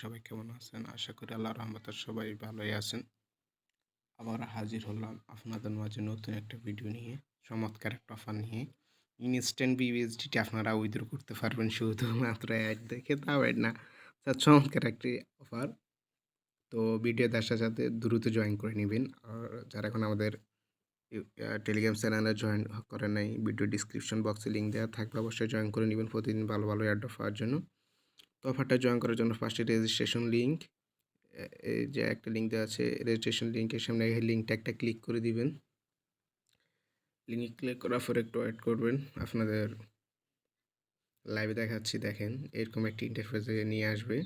সবাই কেমন আছেন? আশা করি আল্লাহর রহমতে সবাই ভালোই আছেন। আবার হাজির হলাম আপনাদের মাঝে নতুন একটা ভিডিও নিয়ে, চমৎকার একটা অফার নিয়ে। ইনস্ট্যান্ট বিউএসডিটি আপনারা উইথড্র করতে পারবেন শুধুমাত্র অ্যাড দেখে, তাও অ্যাড না। চমৎকার একটি অফার। তো ভিডিও দেখার সাথে দ্রুত জয়েন করে নেবেন। আর যারা এখন আমাদের টেলিগ্রাম চ্যানেলে জয়েন করেন নাই, ভিডিও ডিসক্রিপশন বক্সে লিঙ্ক দেওয়া থাকবে, অবশ্যই জয়েন করে নেবেন প্রতিদিন ভালো ভালো এয়ারড্রপ পাওয়ার জন্য। তো অফারটা জয়েন করার জন্য ফার্স্টে রেজিস্ট্রেশন লিঙ্ক, এই যে একটা লিঙ্ক দেওয়া আছে, রেজিস্ট্রেশন লিঙ্কের সামনে এই লিঙ্কটা একটা ক্লিক করে দিবেন। লিঙ্কে ক্লিক করার পর একটু ওয়েট করবেন। আপনাদের লাইভে দেখাচ্ছি, দেখেন এরকম একটি ইন্টারফেসে নিয়ে আসবে।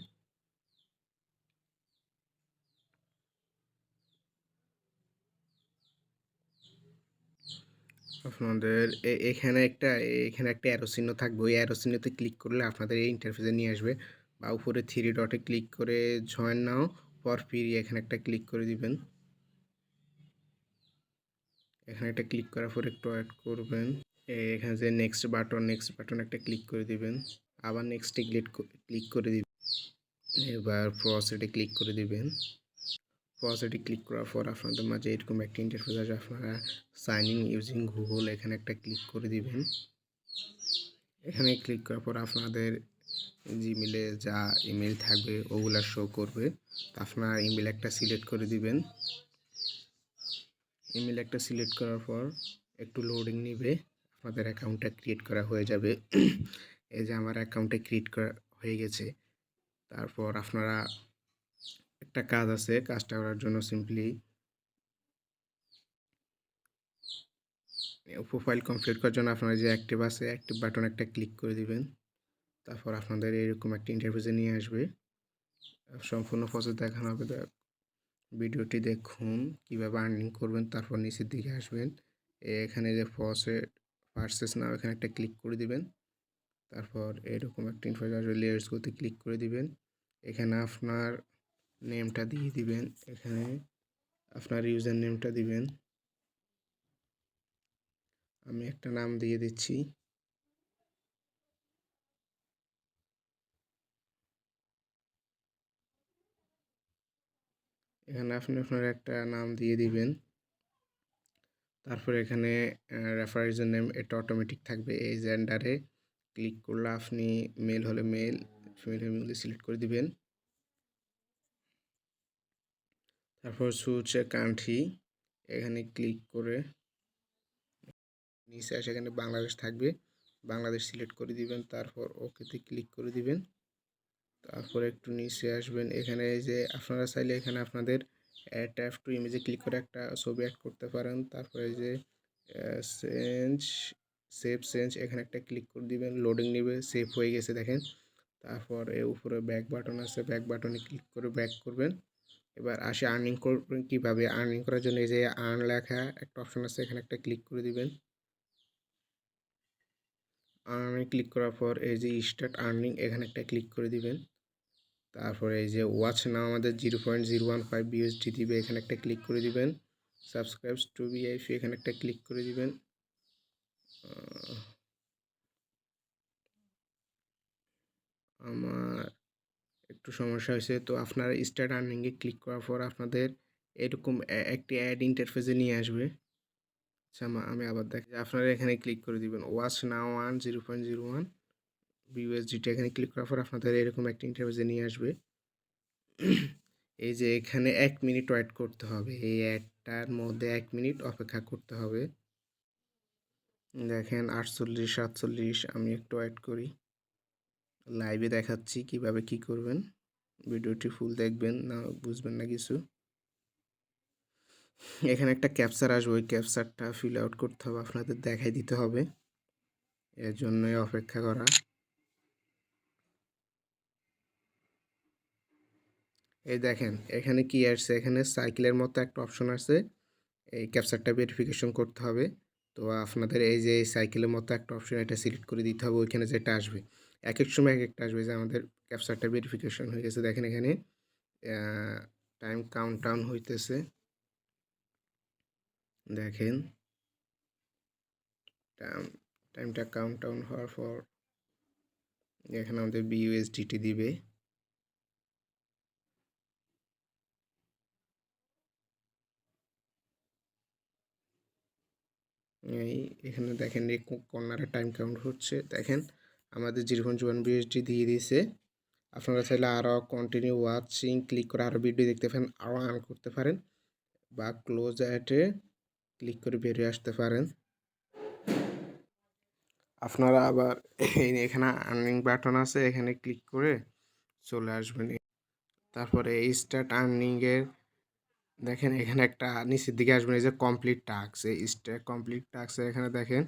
আপনাদের এখানে একটা অ্যারো চিহ্ন থাকবে, ওই অ্যারো চিহ্নতে ক্লিক করলে আপনাদের এই ইন্টারফেসে নিয়ে আসবে। বা উপরে 3 ডটে ক্লিক করে জয়েন নাও ফর ফ্রি এখানে একটা ক্লিক করে দিবেন। এখানে একটা ক্লিক করার পর একটু ওয়েট করবেন। এখানে যে নেক্সট বাটন একটা ক্লিক করে দিবেন। আবার নেক্সটে ক্লিক করে দিবেন। এবার প্রসিডে ক্লিক করে দিবেন। প্রসিডে ক্লিক করার পর আপনাদের মাঝে এরকম একটা ইন্টারফেস আসবে। আপনারা সাইন ইন ইউজিং গুগল এখানে একটা ক্লিক করে দিবেন। এখানে ক্লিক করার পর আপনাদের জিমেলে যা ইমেল থাকবে ওগুলা শো করবে। আপনারা ইমেল একটা সিলেক্ট করে দিবেন। ইমেল একটা সিলেক্ট করার পর একটু লোডিং নেবে, আপনাদের অ্যাকাউন্টটা ক্রিয়েট করা হয়ে যাবে। এই যে আমার অ্যাকাউন্টটা ক্রিয়েট করা হয়ে গেছে। তারপর আপনারা একটা কাজ আছে, কাজটা করার জন্য সিম্পলি প্রোফাইল কমপ্লিট করার জন্য আপনারা যে অ্যাক্টিভ আছে অ্যাক্টিভ বাটন একটা ক্লিক করে দিবেন। তারপর আপনাদের এরকম একটা ইন্টারফেসে নিয়ে আসবে। সম্পূর্ণ প্রসেস দেখানো হবে। ভিডিওটি দেখুন কীভাবে আর্নিং করবেন। তারপর নিচের দিকে আসবেন, এখানে যে পারচেস নাও এখানে একটা ক্লিক করে দিবেন। তারপর এরকম একটা ইনফরমেশন আসবে, লেয়ার্স করতে ক্লিক করে দিবেন। এখানে আপনার নেমটা দিয়ে দিবেন, এখানে আপনার ইউজার নেমটা দিবেন। আমি একটা নাম দিয়ে দিচ্ছি। এখানে আপনি আপনার একটা নাম দিয়ে দিবেন। তারপর এখানে রেফারেন্সের নেম এটা অটোমেটিক থাকবে। এই জেন্ডারে ক্লিক করলে আপনি মেল হলে মেল, ফিমেল হলে মেল সিলেক্ট করে দিবেন। তারপর সুইচ কান্ট্রি এখানে ক্লিক করে নিচে আসে এখানে বাংলাদেশ থাকবে, বাংলাদেশ সিলেক্ট করে দিবেন। তারপর ওকেতে ক্লিক করে দিবেন। তারপর একটু নিচে আসবেন, এখানে এই যে আপনারা চাইলে এখানে আপনাদের ট্যাপ টু ইমেজে ক্লিক করে একটা ছবি অ্যাড করতে পারেন। তারপরে এই যে সেভ এখানে একটা ক্লিক করে দিবেন। লোডিং নেবে, সেভ হয়ে গেছে দেখেন। তারপর এর উপরে ব্যাক বাটন আছে, ব্যাক বাটনে ক্লিক করে ব্যাক করবেন। এবার আসে আর্নিং করবেন কীভাবে। আর্নিং করার জন্য এই যে আর্ন লেখা একটা অপশন আছে, এখানে একটা ক্লিক করে দিবেন। আর্নে ক্লিক করার পর এই যে স্টার্ট আর্নিং এখানে একটা ক্লিক করে দিবেন। তারপরে এই যে ওয়াচ নাও আমাদের 0.015 বিউএসডি দিবে, এখানে একটা ক্লিক করে দিবেন। সাবস্ক্রাইব টু বিআইপি এখানে একটা ক্লিক করে দিবেন। আমার একটু সমস্যা হয়েছে, তো আপনারা স্টার্ট আর্নিংয়ে ক্লিক করার পর আপনাদের এরকম একটি অ্যাড ইন্টারফেসে নিয়ে আসবে। আচ্ছা আমি আবার দেখি, আপনারা এখানে ক্লিক করে দিবেন ওয়াচ নাও 0.01 বিউএসডিটা এখানে ক্লিক করার পর আপনাদের এরকম একটা ইন্টারফেসে নিয়ে আসবে। এই যে এখানে 1 মিনিট ওয়েট করতে হবে, এই অ্যাডটার মধ্যে 1 মিনিট অপেক্ষা করতে হবে। দেখেন 48 47, আমি একটু ওয়েট করি। লাইভে দেখাচ্ছি কিভাবে কি করবেন, ভিডিওটি ফুল দেখবেন, না বুঝবেন না কিছু। এখানে একটা ক্যাপচার আসবে, ওই ক্যাপচারটা ফিল আউট করতে হবে, আপনাদের দেখাই দিতে হবে, এর জন্যই অপেক্ষা করা। এই দেখেন এখানে কি আসছে, এখানে সাইকেলের মতো একটা অপশন আছে, এই ক্যাপচারটা ভেরিফিকেশন করতে হবে। তো আপনাদের এই যে সাইকেলের মতো একটা অপশন এটা সিলেক্ট করে দিতে হবে, ওইখানে যেটা আসবে এক এক সময় এক একটা আসবে। যে আমাদের ক্যাপচারটা ভেরিফিকেশন হয়ে গেছে, দেখেন এখানে টাইম কাউন্ট ডাউন হইতেছে, দেখেন টাইমটা কাউন্ট ডাউন হওয়ার পর এখানে আমাদের বিইউএসডিটি দিবে। এখানে দেখেন এই কর্নারে টাইম কাউন্ট হচ্ছে, দেখেন আমাদের 0.1 বিএসডি দিয়ে দিয়েছে। আপনারা চাইলে আরও কন্টিনিউ ওয়াচিং ক্লিক করে আরও ভিডিও দেখতে পারেন, আরও আর্ন করতে পারেন, বা ক্লোজ অ্যাটে ক্লিক করে বেরিয়ে আসতে পারেন। আপনারা আবার এখানে আর্নিং বাটন আছে, এখানে ক্লিক করে চলে আসবেন। তারপরে এই স্টার্ট আর্নিংয়ের দেখেন এখানে একটা নিচের দিকে আসবেন, এই যে কমপ্লিট টাস্ক, এই কমপ্লিট টাস্ক এখানে দেখেন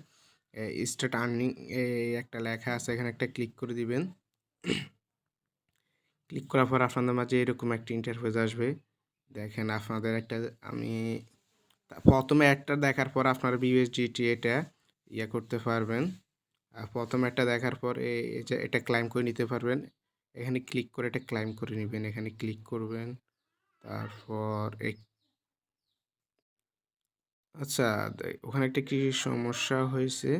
স্টার্ট আর্নিং এই একটা লেখা আছে, এখানে একটা ক্লিক করে দিবেন। ক্লিক করার পর আপনাদের মাঝে এরকম একটা ইন্টারফেস আসবে। দেখেন আপনাদের একটা আমি প্রথমে একটা দেখার পর আপনারা বিউএসডিটি এটা করতে পারবেন। প্রথমে একটা দেখার পর এই যে এটা ক্লাইম করে নিতে পারবেন। এখানে ক্লিক করে এটা ক্লাইম করে নেবেন, এখানে ক্লিক করবেন। তারপর আচ্ছা, ওখানে একটা কি সমস্যা হয়েছে,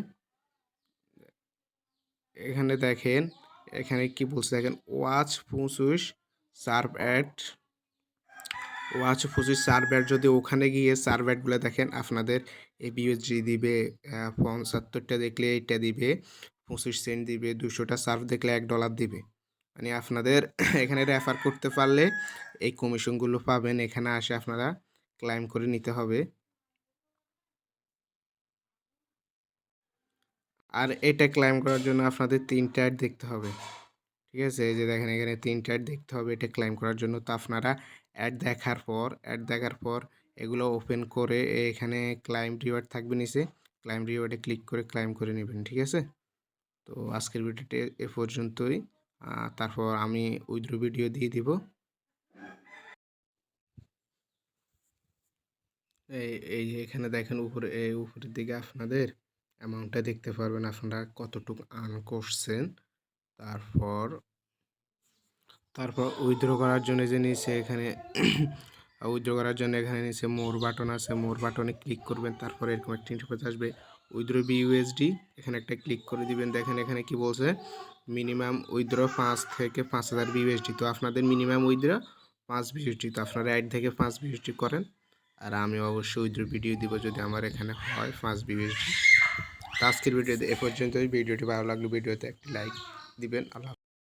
এখানে দেখেন এখানে কি বলছে, দেখেন ওয়াচ 25 সার্ভ সার্ভ যদি ওখানে গিয়ে সার্ভ অ্যাডগুলো দেখেন আপনাদের এই বিউএসডি দিবে 75টা দেখলে এইটা দিবে 25 সেন্ট দিবে, 200টা সার্ভ দেখলে $1 দিবে। মানে আপনাদের এখানে রেফার করতে পারলে এই কমিশনগুলো পাবেন। এখানে আসে আপনারা ক্লাইম করে নিতে হবে। আর এটা ক্লাইম করার জন্য আপনাদের 3টা অ্যাড দেখতে হবে, ঠিক আছে? এই যে দেখেন এখানে 3টা অ্যাড দেখতে হবে এটা ক্লাইম করার জন্য। তো আপনারা অ্যাড দেখার পর এগুলো ওপেন করে এখানে ক্লাইম রিওয়ার্ড থাকবে নিচে, ক্লাইম রিওয়ার্ডে ক্লিক করে ক্লাইম করে নেবেন, ঠিক আছে? তো আজকের ভিডিওটি এ পর্যন্তই। তারপর আমি উইথড্র ভিডিও দিয়ে দিব। এই এখানে দেখেন উপরের দিকে আপনাদের অ্যামাউন্টটা দেখতে পারবেন, আপনারা কতটুকু আর্ন করছেন। তারপর উইথড্র করার জন্য যে নিচে এখানে উইথড্র করার জন্য এখানে নিচে মোর বাটন আছে, মোর বাটনে ক্লিক করবেন। তারপরে এরকম একটা ইন্টারফেস আসবে, উইথড্র বিইউএসডি, এখানে একটা ক্লিক করে দিবেন। দেখেন এখানে কি বলছে, মিনিমাম উইথড্র 5 থেকে 5000 বিইউএসডি। তো আপনাদের মিনিমাম উইথড্র 5 বিইউএসডি, তো আপনারা 8 থেকে 5 বিইউএসডি করেন। আর আমি অবশ্যই উইথড্র ভিডিও দিব যদি আমার এখানে হয় 5 বিইউএসডি। আজকের ভিডিওতে এ পর্যন্তই। ভিডিওটি ভালো লাগলে ভিডিওতে একটি লাইক দিবেন। আল্লাহ।